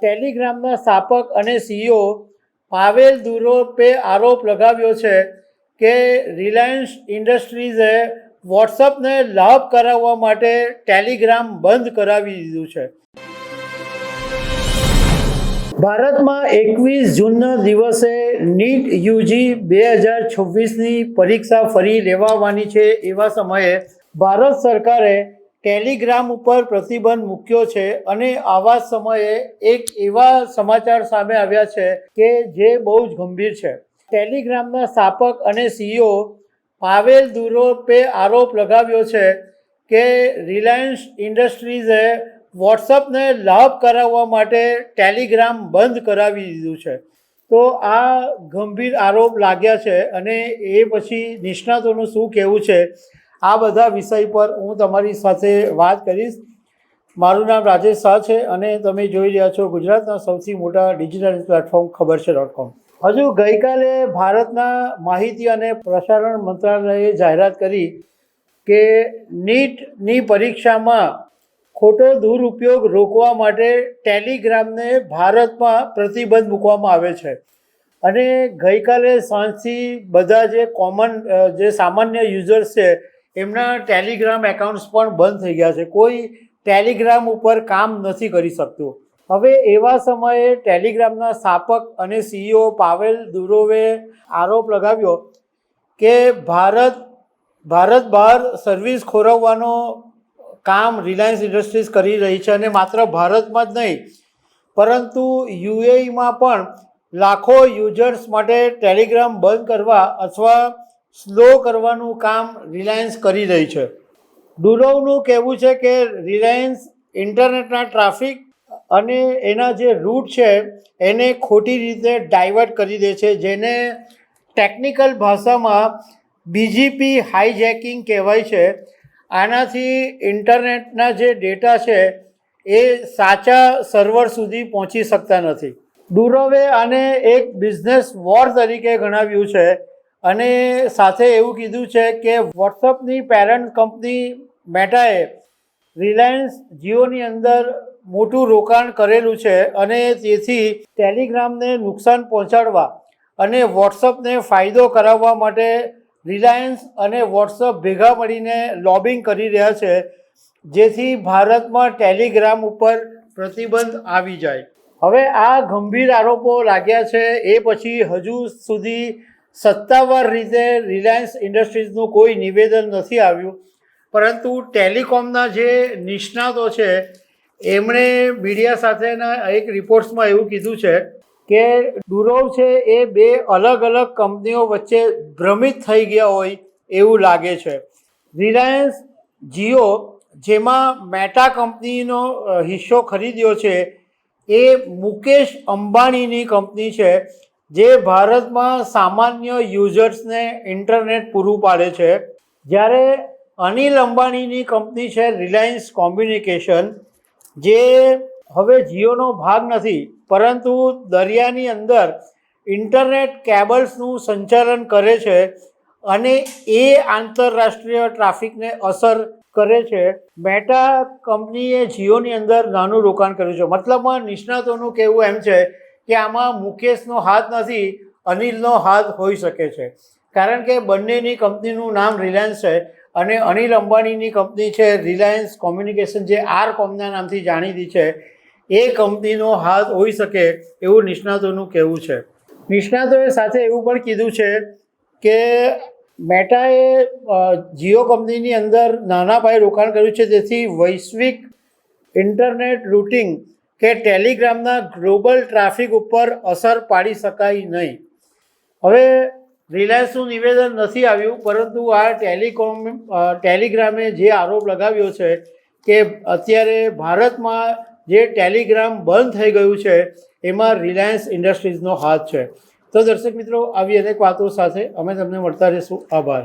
ટેલિગ્રામના સ્થાપક અને સીઈઓ પાવેલ દુરોપે આરોપ લગાવ્યો છે કે રિલાયન્સ ઇન્ડસ્ટ્રીઝે વોટ્સઅપને લાભ કરાવવા માટે ટેલિગ્રામ બંધ કરાવી દીધું છે. ભારતમાં 21 જૂનના દિવસે નીટ યુજી 2026ની પરીક્ષા ફરી લેવાવાની છે. એવા સમયે ભારત સરકારે ટેલિગ્રામ ઉપર પ્રતિબંધ મૂક્યો છે અને આવા સમયે એક એવા સમાચાર સામે આવ્યા છે કે જે બહુ જ ગંભીર છે. ટેલિગ્રામના સ્થાપક અને સીઈઓ પાવેલ દુરોપે આરોપ લગાવ્યો છે કે રિલાયન્સ ઇન્ડસ્ટ્રીઝે વોટ્સઅપને લાભ કરાવવા માટે ટેલિગ્રામ બંધ કરાવી દીધું છે. તો આ ગંભીર આરોપ લાગ્યા છે અને એ પછી નિષ્ણાતોનું શું કહેવું છે આ બધા વિષય પર હું તમારી સાથે વાત કરીશ. મારું નામ રાજેશ શાહ છે અને તમે જોઈ રહ્યા છો ગુજરાતના સૌથી મોટા ડિજિટલ પ્લેટફોર્મ ખબર છે.com. હજુ ગઈકાલે ભારતના માહિતી અને પ્રસારણ મંત્રાલયે જાહેરાત કરી કે નીટની પરીક્ષામાં ખોટો દુરુપયોગ રોકવા માટે ટેલિગ્રામને ભારતમાં પ્રતિબંધ મૂકવામાં આવે છે અને ગઈકાલે સાંજથી બધા જે સામાન્ય યુઝર્સ છે એમના ટેલિગ્રામ એકાઉન્ટ્સ પણ બંધ થઈ ગયા છે. કોઈ ટેલિગ્રામ ઉપર કામ નથી કરી શકતું. હવે એવા સમયે ટેલિગ્રામના સ્થાપક અને સીઈઓ પાવેલ દુરોપે આરોપ લગાવ્યો કે ભારત બહાર સર્વિસ ખોરવવાનો કામ રિલાયન્સ ઇન્ડસ્ટ્રીઝ કરી રહી છે અને માત્ર ભારતમાં જ નહીં પરંતુ યુએઈમાં પણ લાખો યુઝર્સ માટે ટેલિગ્રામ બંધ કરવા અથવા સ્લો કરવાનું કામ રિલાયન્સ કરી રહી છે. દુરોપનું કહેવું છે કે રિલાયન્સ ઇન્ટરનેટના ટ્રાફિક અને એના જે રૂટ છે એને ખોટી રીતે ડાયવર્ટ કરી દે છે, જેને ટેકનિકલ ભાષામાં બીજીપી હાઈજેકિંગ કહેવાય છે. આનાથી ઇન્ટરનેટના જે ડેટા છે એ સાચા સર્વર સુધી પહોંચી શકતા નથી. દુરોપે આને એક બિઝનેસ વોર તરીકે ગણાવ્યું છે અને સાથે એવું કીધું છે કે વોટ્સઅપની પેરેન્ટ કંપની મેટાએ રિલાયન્સ જીઓની અંદર મોટું રોકાણ કરેલું છે અને તેથી ટેલિગ્રામને નુકસાન પહોંચાડવા અને વોટ્સઅપને ફાયદો કરાવવા માટે રિલાયન્સ અને વોટ્સઅપ ભેગા મળીને લોબિંગ કરી રહ્યા છે જેથી ભારતમાં ટેલિગ્રામ ઉપર પ્રતિબંધ આવી જાય. હવે આ ગંભીર આરોપો લાગ્યા છે એ પછી હજુ સુધી સત્તાવાર રીતે રિલાયન્સ ઇન્ડસ્ટ્રીઝનું કોઈ નિવેદન નથી આવ્યું, પરંતુ ટેલિકોમના જે નિષ્ણાતો છે એમણે મીડિયા સાથેના એક રિપોર્ટ્સમાં એવું કીધું છે કે દુરોપ છે એ બે અલગ અલગ કંપનીઓ વચ્ચે ભ્રમિત થઈ ગયા હોય એવું લાગે છે. રિલાયન્સ જીઓ જેમાં મેટા કંપનીનો હિસ્સો ખરીદ્યો છે એ મુકેશ અંબાણીની કંપની છે જે ભારતમાં સામાન્ય યુઝર્સને ઇન્ટરનેટ પૂરું પાડે છે, જ્યારે અનિલ અંબાણીની કંપની છે રિલાયન્સ કોમ્યુનિકેશન જે હવે જીઓનો ભાગ નથી પરંતુ દરિયાની અંદર ઇન્ટરનેટ કેબલ્સનું સંચાલન કરે છે અને એ આંતરરાષ્ટ્રીય ટ્રાફિકને અસર કરે છે. મેટા કંપનીએ જીઓની અંદર નાનું રોકાણ કર્યું છે. મતલબમાં નિષ્ણાતોનું કહેવું એમ છે કે આમાં મુકેશનો હાથ નથી, અનિલનો હાથ હોઈ શકે છે, કારણ કે બંનેની કંપનીનું નામ રિલાયન્સ છે અને અનિલ અંબાણીની કંપની છે રિલાયન્સ કોમ્યુનિકેશન જે આરકોમના નામથી જાણીતી છે. એ કંપનીનો હાથ હોઈ શકે એવું નિષ્ણાતોનું કહેવું છે. નિષ્ણાતોએ સાથે એવું પણ કીધું છે કે મેટાએ જીઓ કંપનીની અંદર નાના પાયે રોકાણ કર્યું છે, તેથી વૈશ્વિક ઇન્ટરનેટ રૂટિંગ કે ટેલિગ્રામના ગ્લોબલ ટ્રાફિક ઉપર અસર પાડી શકાય નહીં. હવે રિલાયન્સનું નિવેદન નથી આવ્યું, પરંતુ આ ટેલિગ્રામે જે આરોપ લગાવ્યો છે કે અત્યારે ભારતમાં જે ટેલિગ્રામ બંધ થઈ ગયું છે એમાં રિલાયન્સ ઇન્ડસ્ટ્રીઝનો હાથ છે. તો દર્શક મિત્રો, આવી અનેક વાતો સાથે અમે તમને મળતા રહીશું. આભાર.